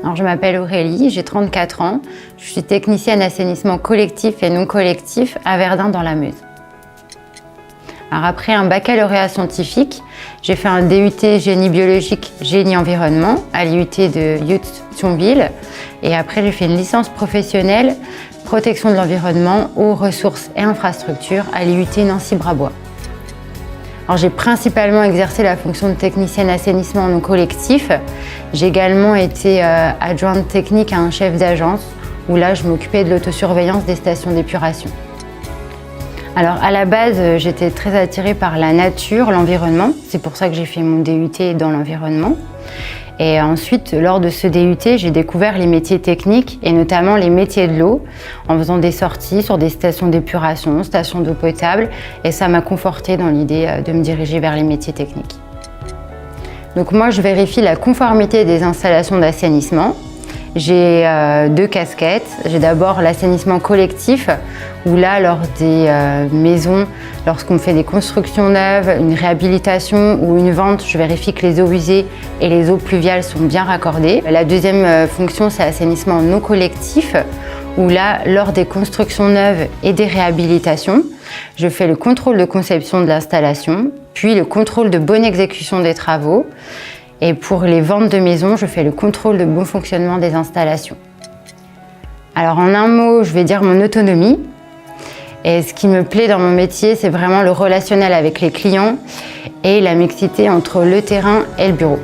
Alors, je m'appelle Aurélie, j'ai 34 ans. Je suis technicienne assainissement collectif et non collectif à Verdun dans la Meuse. Alors, après un baccalauréat scientifique, j'ai fait un DUT génie biologique, génie environnement à l'IUT de Yutz-Thionville. Et après, j'ai fait une licence professionnelle protection de l'environnement, eau, ressources et infrastructures à l'IUT Nancy-Brabois. Alors, j'ai principalement exercé la fonction de technicienne assainissement non collectif. J'ai également été adjointe technique à un chef d'agence où là, je m'occupais de l'autosurveillance des stations d'épuration. Alors, à la base, j'étais très attirée par la nature, l'environnement. C'est pour ça que j'ai fait mon DUT dans l'environnement. Et ensuite, lors de ce DUT, j'ai découvert les métiers techniques et notamment les métiers de l'eau en faisant des sorties sur des stations d'épuration, stations d'eau potable, et ça m'a confortée dans l'idée de me diriger vers les métiers techniques. Donc moi, je vérifie la conformité des installations d'assainissement. J'ai deux casquettes. J'ai d'abord l'assainissement collectif, où là, lors des maisons, lorsqu'on fait des constructions neuves, une réhabilitation ou une vente, je vérifie que les eaux usées et les eaux pluviales sont bien raccordées. La deuxième fonction, c'est l'assainissement non collectif, où là, lors des constructions neuves et des réhabilitations, je fais le contrôle de conception de l'installation, puis le contrôle de bonne exécution des travaux. Et pour les ventes de maisons, je fais le contrôle de bon fonctionnement des installations. Alors en un mot, je vais dire mon autonomie. Et ce qui me plaît dans mon métier, c'est vraiment le relationnel avec les clients et la mixité entre le terrain et le bureau.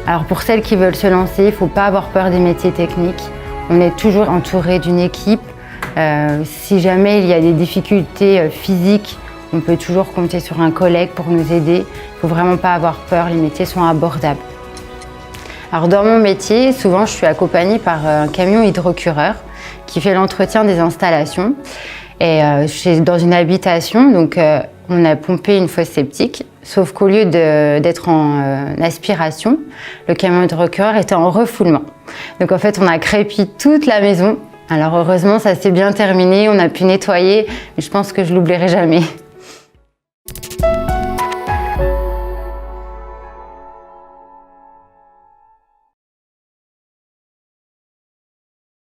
Alors pour celles qui veulent se lancer, il ne faut pas avoir peur des métiers techniques. On est toujours entouré d'une équipe. Si jamais il y a des difficultés physiques, on peut toujours compter sur un collègue pour nous aider. Il ne faut vraiment pas avoir peur, les métiers sont abordables. Alors dans mon métier, souvent je suis accompagnée par un camion hydrocureur qui fait l'entretien des installations. Et je suis dans une habitation, donc on a pompé une fosse septique, sauf qu'au lieu d'être en aspiration, le camion hydrocureur était en refoulement. Donc en fait, on a crépi toute la maison. Alors heureusement, ça s'est bien terminé, on a pu nettoyer, mais je pense que je l'oublierai jamais.